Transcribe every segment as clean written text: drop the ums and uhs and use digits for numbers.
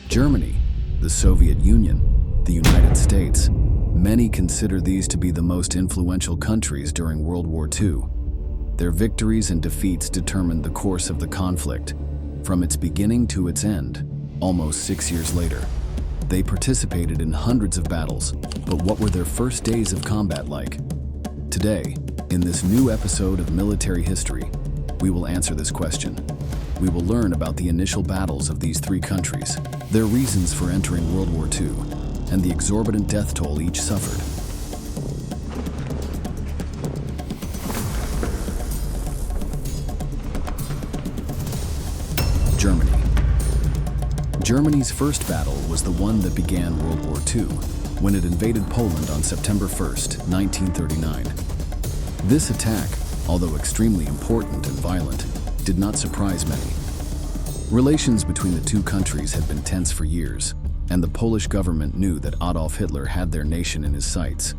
Germany, the Soviet Union, the United States. Many consider these to be the most influential countries during World War II. Their victories and defeats determined the course of the conflict, from its beginning to its end, almost 6 years later. They participated in hundreds of battles, but what were their first days of combat like? Today, in this new episode of Military History, we will answer this question. We will learn about the initial battles of these three countries, their reasons for entering World War II, and the exorbitant death toll each suffered. Germany. Germany's first battle was the one that began World War II, when it invaded Poland on September 1st, 1939. This attack, although extremely important and violent, did not surprise many. Relations between the two countries had been tense for years, and the Polish government knew that Adolf Hitler had their nation in his sights.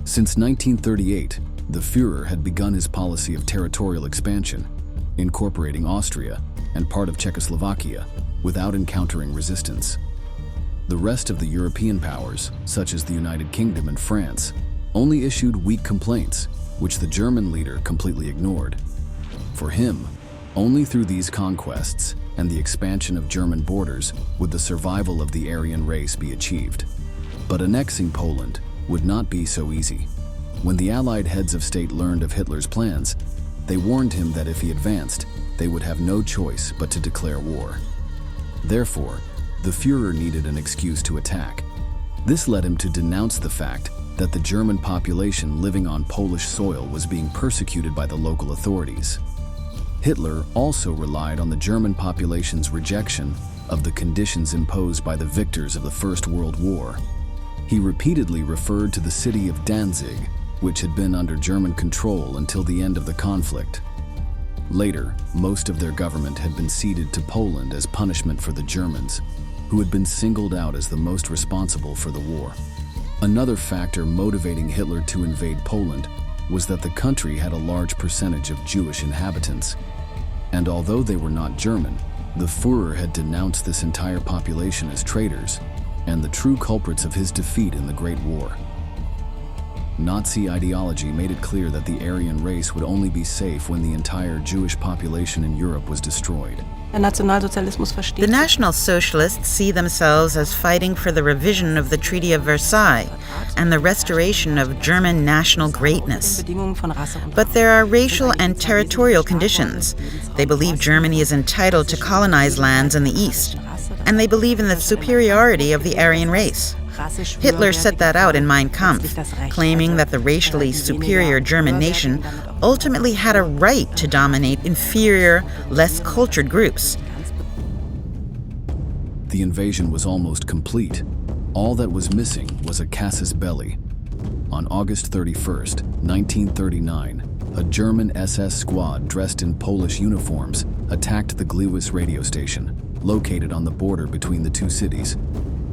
Since 1938, the Führer had begun his policy of territorial expansion, incorporating Austria and part of Czechoslovakia without encountering resistance. The rest of the European powers, such as the United Kingdom and France, only issued weak complaints, which the German leader completely ignored. For him, only through these conquests and the expansion of German borders would the survival of the Aryan race be achieved. But annexing Poland would not be so easy. When the Allied heads of state learned of Hitler's plans, they warned him that if he advanced, they would have no choice but to declare war. Therefore, the Führer needed an excuse to attack. This led him to denounce the fact that the German population living on Polish soil was being persecuted by the local authorities. Hitler also relied on the German population's rejection of the conditions imposed by the victors of the First World War. He repeatedly referred to the city of Danzig, which had been under German control until the end of the conflict. Later, most of their government had been ceded to Poland as punishment for the Germans, who had been singled out as the most responsible for the war. Another factor motivating Hitler to invade Poland was that the country had a large percentage of Jewish inhabitants. And although they were not German, the Führer had denounced this entire population as traitors and the true culprits of his defeat in the Great War. Nazi ideology made it clear that the Aryan race would only be safe when the entire Jewish population in Europe was destroyed. The National Socialists see themselves as fighting for the revision of the Treaty of Versailles and the restoration of German national greatness. But there are racial and territorial conditions. They believe Germany is entitled to colonize lands in the East, and they believe in the superiority of the Aryan race. Hitler set that out in Mein Kampf, claiming that the racially superior German nation ultimately had a right to dominate inferior, less cultured groups. The invasion was almost complete. All that was missing was a casus belli. On August 31st, 1939, a German SS squad dressed in Polish uniforms attacked the WWII radio station, located on the border between the two cities.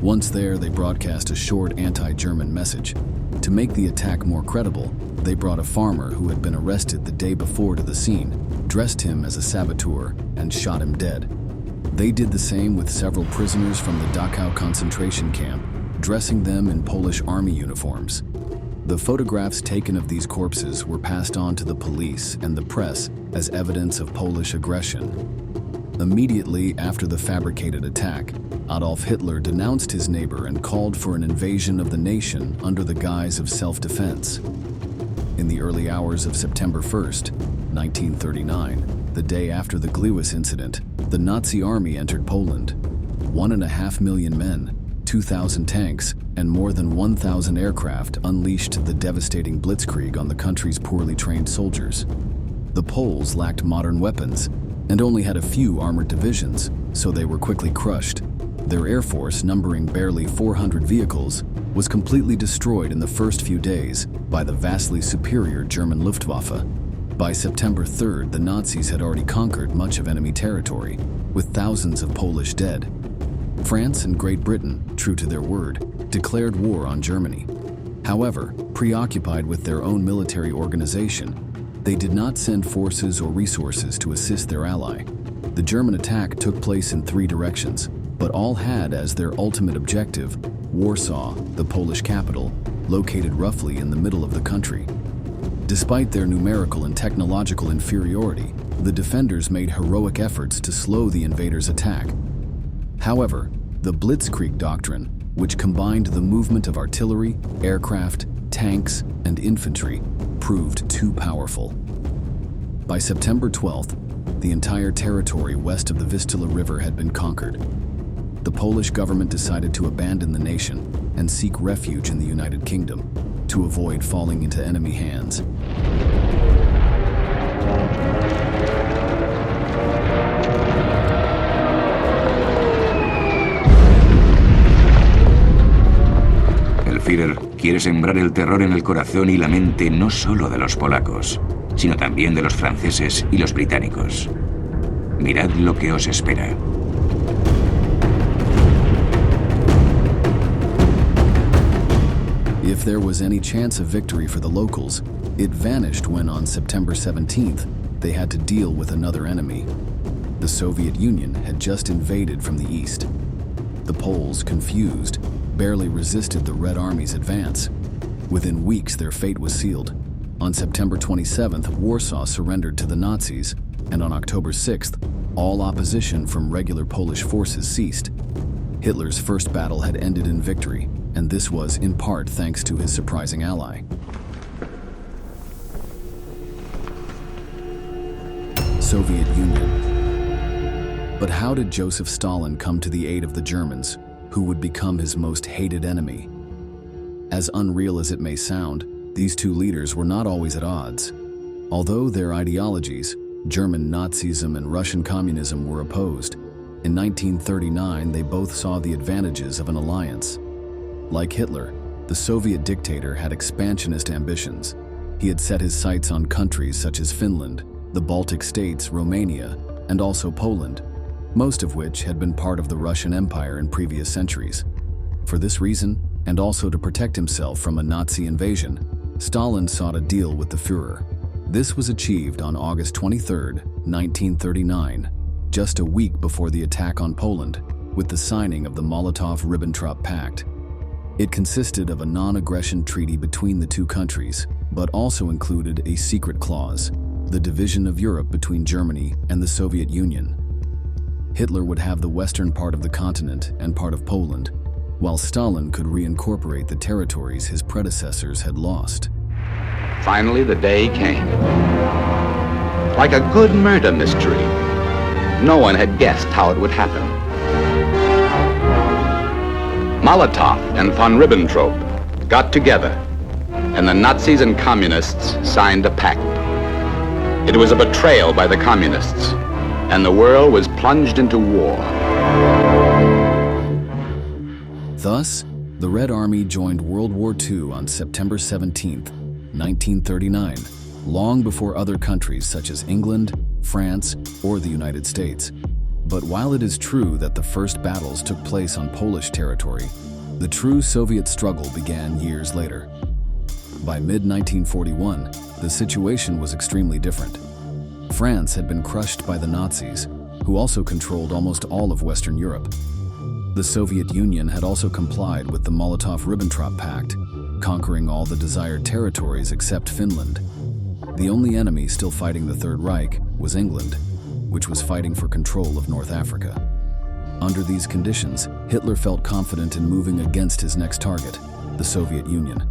Once there, they broadcast a short anti-German message. To make the attack more credible, they brought a farmer who had been arrested the day before to the scene, dressed him as a saboteur, and shot him dead. They did the same with several prisoners from the Dachau concentration camp, dressing them in Polish army uniforms. The photographs taken of these corpses were passed on to the police and the press as evidence of Polish aggression. Immediately after the fabricated attack, Adolf Hitler denounced his neighbor and called for an invasion of the nation under the guise of self-defense. In the early hours of September 1st, 1939, the day after the WWII incident, the Nazi army entered Poland. 1.5 million men, 2,000 tanks, and more than 1,000 aircraft unleashed the devastating blitzkrieg on the country's poorly trained soldiers. The Poles lacked modern weapons and only had a few armored divisions, so they were quickly crushed. Their air force, numbering barely 400 vehicles, was completely destroyed in the first few days by the vastly superior German Luftwaffe. By September 3rd, the Nazis had already conquered much of enemy territory, with thousands of Polish dead. France and Great Britain, true to their word, declared war on Germany. However, preoccupied with their own military organization, they did not send forces or resources to assist their ally. The German attack took place in three directions: but all had as their ultimate objective Warsaw, the Polish capital, located roughly in the middle of the country. Despite their numerical and technological inferiority, the defenders made heroic efforts to slow the invaders' attack. However, the Blitzkrieg doctrine, which combined the movement of artillery, aircraft, tanks, and infantry, proved too powerful. By September 12th, the entire territory west of the Vistula River had been conquered. The Polish government decided to abandon the nation and seek refuge in the United Kingdom to avoid falling into enemy hands. El Führer quiere sembrar el terror en el corazón y la mente no solo de los polacos, sino también de los franceses y los británicos. Mirad lo que os espera. If there was any chance of victory for the locals, it vanished when on September 17th, they had to deal with another enemy. The Soviet Union had just invaded from the east. The Poles, confused, barely resisted the Red Army's advance. Within weeks, their fate was sealed. On September 27th, Warsaw surrendered to the Nazis, and on October 6th, all opposition from regular Polish forces ceased. Hitler's first battle had ended in victory, and this was in part thanks to his surprising ally. Soviet Union. But how did Joseph Stalin come to the aid of the Germans, who would become his most hated enemy? As unreal as it may sound, these two leaders were not always at odds. Although their ideologies, German Nazism and Russian communism, were opposed, in 1939 they both saw the advantages of an alliance. Like Hitler, the Soviet dictator had expansionist ambitions. He had set his sights on countries such as Finland, the Baltic states, Romania, and also Poland, most of which had been part of the Russian Empire in previous centuries. For this reason, and also to protect himself from a Nazi invasion, Stalin sought a deal with the Führer. This was achieved on August 23, 1939, just a week before the attack on Poland, with the signing of the Molotov-Ribbentrop Pact. It consisted of a non-aggression treaty between the two countries, but also included a secret clause, the division of Europe between Germany and the Soviet Union. Hitler would have the western part of the continent and part of Poland, while Stalin could reincorporate the territories his predecessors had lost. Finally, the day came. Like a good murder mystery, no one had guessed how it would happen. Molotov and von Ribbentrop got together, and the Nazis and communists signed a pact. It was a betrayal by the communists, and the world was plunged into war. Thus, the Red Army joined World War II on September 17, 1939, long before other countries such as England, France, or the United States. But while it is true that the first battles took place on Polish territory, the true Soviet struggle began years later. By mid-1941, the situation was extremely different. France had been crushed by the Nazis, who also controlled almost all of Western Europe. The Soviet Union had also complied with the Molotov-Ribbentrop Pact, conquering all the desired territories except Finland. The only enemy still fighting the Third Reich was England, which was fighting for control of North Africa. Under these conditions, Hitler felt confident in moving against his next target, the Soviet Union.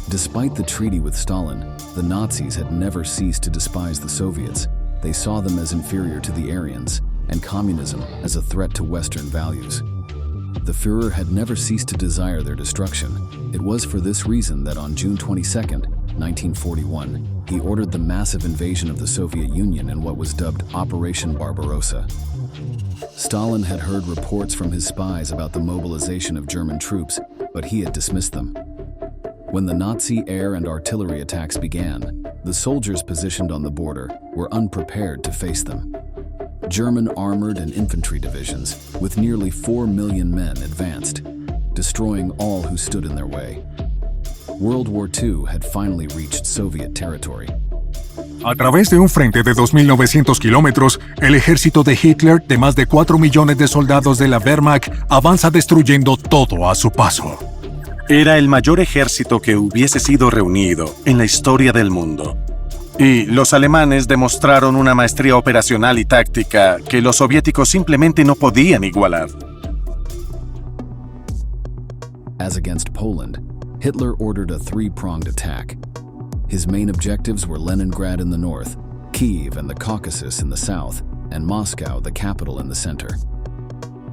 Despite the treaty with Stalin, the Nazis had never ceased to despise the Soviets. They saw them as inferior to the Aryans, and communism as a threat to Western values. The Führer had never ceased to desire their destruction. It was for this reason that on June 22, 1941, he ordered the massive invasion of the Soviet Union in what was dubbed Operation Barbarossa. Stalin had heard reports from his spies about the mobilization of German troops, but he had dismissed them. When the Nazi air and artillery attacks began, the soldiers positioned on the border were unprepared to face them. German armored and infantry divisions, with nearly 4 million men, advanced, destroying all who stood in their way. World War II had finally reached Soviet territory. A través de un frente de 2.900 kilómetros, el ejército de Hitler, de más de 4 millones de soldados de la Wehrmacht, avanza destruyendo todo a su paso. Era el mayor ejército que hubiese sido reunido en la historia del mundo. Y los alemanes demostraron una maestría operacional y táctica que los soviéticos simplemente no podían igualar. As against Poland, Hitler ordered a three-pronged attack. His main objectives were Leningrad in the north, Kyiv and the Caucasus in the south, and Moscow, the capital, in the center.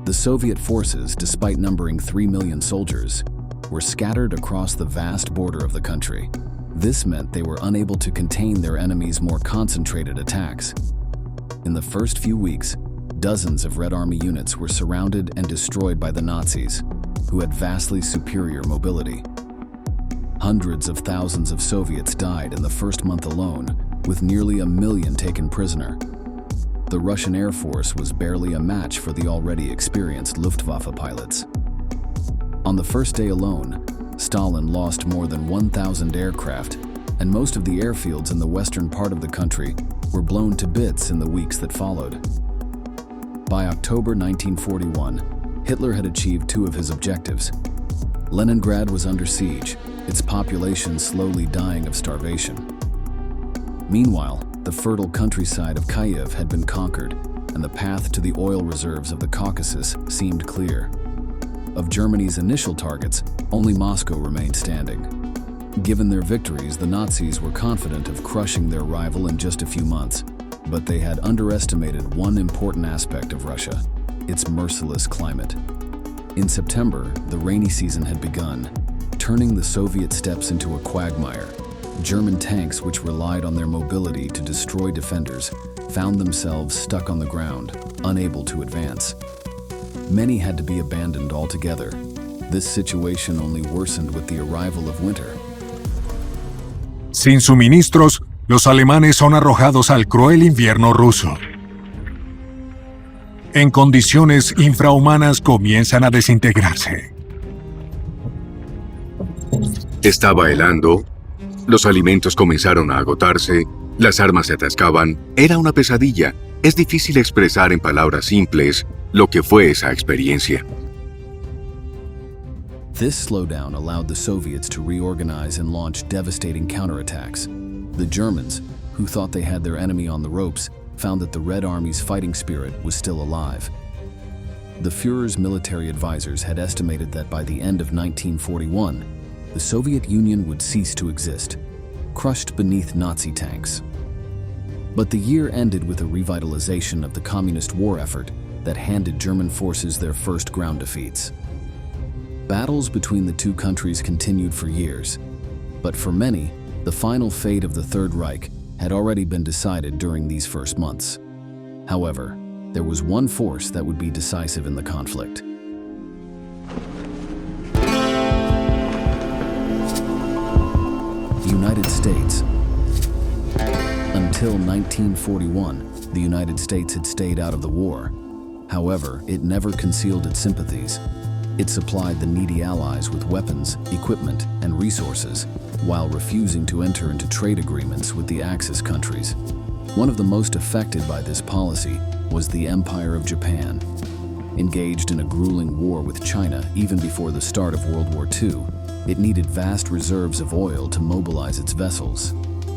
The Soviet forces, despite numbering 3 million soldiers, were scattered across the vast border of the country. This meant they were unable to contain their enemies' more concentrated attacks. In the first few weeks, dozens of Red Army units were surrounded and destroyed by the Nazis, who had vastly superior mobility. Hundreds of thousands of Soviets died in the first month alone, with nearly 1 million taken prisoner. The Russian Air Force was barely a match for the already experienced Luftwaffe pilots. On the first day alone, Stalin lost more than 1,000 aircraft, and most of the airfields in the western part of the country were blown to bits in the weeks that followed. By October 1941, Hitler had achieved two of his objectives. Leningrad was under siege, its population slowly dying of starvation. Meanwhile, the fertile countryside of Kyiv had been conquered, and the path to the oil reserves of the Caucasus seemed clear. Of Germany's initial targets, only Moscow remained standing. Given their victories, the Nazis were confident of crushing their rival in just a few months, but they had underestimated one important aspect of Russia: its merciless climate. In September, the rainy season had begun, turning the Soviet steppes into a quagmire. German tanks, which relied on their mobility to destroy defenders, found themselves stuck on the ground, unable to advance. Many had to be abandoned altogether. This situation only worsened with the arrival of winter. Sin suministros, los alemanes son arrojados al cruel invierno ruso. En condiciones infrahumanas comienzan a desintegrarse. Estaba helando, los alimentos comenzaron a agotarse, las armas se atascaban, era una pesadilla. Es difícil expresar en palabras simples lo que fue esa experiencia. This slowdown allowed the Soviets to reorganize and launch devastating counterattacks. The Germans, who thought they had their enemy on the ropes, found that the Red Army's fighting spirit was still alive. The Führer's military advisors had estimated that by the end of 1941, the Soviet Union would cease to exist, crushed beneath Nazi tanks. But the year ended with a revitalization of the communist war effort that handed German forces their first ground defeats. Battles between the two countries continued for years, but for many, the final fate of the Third Reich had already been decided during these first months. However, there was one force that would be decisive in the conflict. The United States. Until 1941, the United States had stayed out of the war. However, it never concealed its sympathies. It supplied the needy allies with weapons, equipment, and resources, while refusing to enter into trade agreements with the Axis countries. One of the most affected by this policy was the Empire of Japan. Engaged in a grueling war with China even before the start of World War II, it needed vast reserves of oil to mobilize its vessels.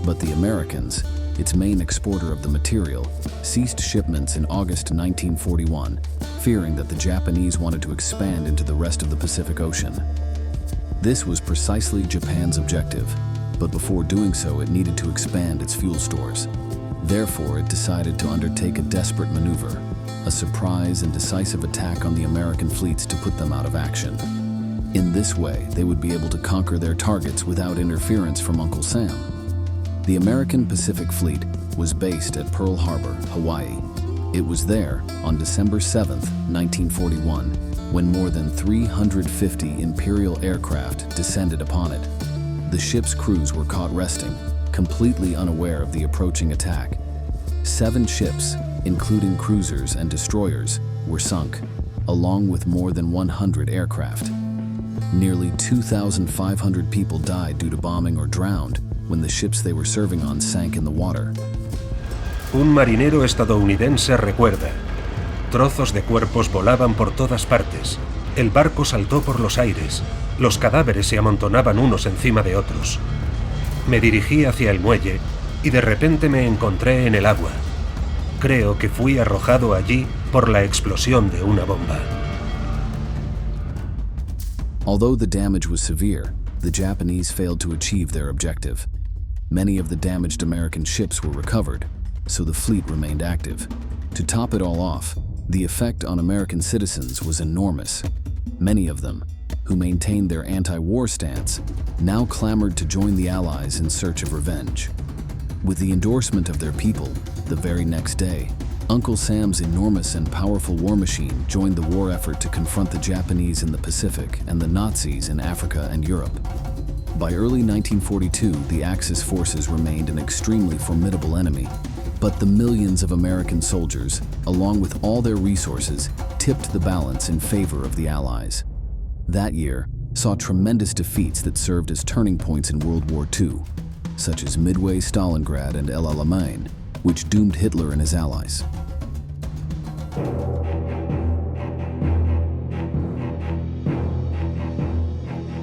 But the Americans, its main exporter of the material, ceased shipments in August 1941, fearing that the Japanese wanted to expand into the rest of the Pacific Ocean. This was precisely Japan's objective, but before doing so, it needed to expand its fuel stores. Therefore, it decided to undertake a desperate maneuver, a surprise and decisive attack on the American fleets to put them out of action. In this way, they would be able to conquer their targets without interference from Uncle Sam. The American Pacific Fleet was based at Pearl Harbor, Hawaii. It was there on December 7, 1941, when more than 350 Imperial aircraft descended upon it. The ship's crews were caught resting, completely unaware of the approaching attack. 7 ships, including cruisers and destroyers, were sunk, along with more than 100 aircraft. Nearly 2,500 people died due to bombing or drowned, when the ships they were serving on sank in the water. Un marinero estadounidense recuerda: trozos de cuerpos volaban por todas partes. El barco saltó por los aires. Los cadáveres se amontonaban unos encima de otros. Me dirigí hacia el muelle y de repente me encontré en el agua. Creo que fui arrojado allí por la explosión de una bomba. Although the damage was severe, the Japanese failed to achieve their objective. Many of the damaged American ships were recovered, so the fleet remained active. To top it all off, the effect on American citizens was enormous. Many of them, who maintained their anti-war stance, now clamored to join the Allies in search of revenge. With the endorsement of their people, the very next day, Uncle Sam's enormous and powerful war machine joined the war effort to confront the Japanese in the Pacific and the Nazis in Africa and Europe. By early 1942, the Axis forces remained an extremely formidable enemy, but the millions of American soldiers, along with all their resources, tipped the balance in favor of the Allies. That year saw tremendous defeats that served as turning points in World War II, such as Midway, Stalingrad, and El Alamein, which doomed Hitler and his allies.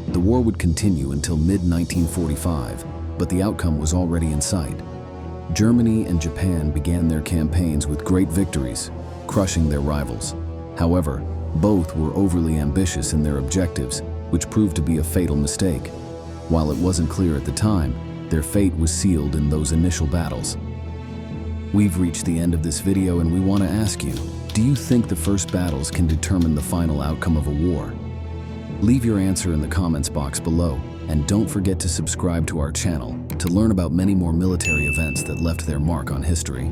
The war would continue until mid-1945, but the outcome was already in sight. Germany and Japan began their campaigns with great victories, crushing their rivals. However, both were overly ambitious in their objectives, which proved to be a fatal mistake. While it wasn't clear at the time, their fate was sealed in those initial battles. We've reached the end of this video and we want to ask you, do you think the first battles can determine the final outcome of a war? Leave your answer in the comments box below, and don't forget to subscribe to our channel to learn about many more military events that left their mark on history.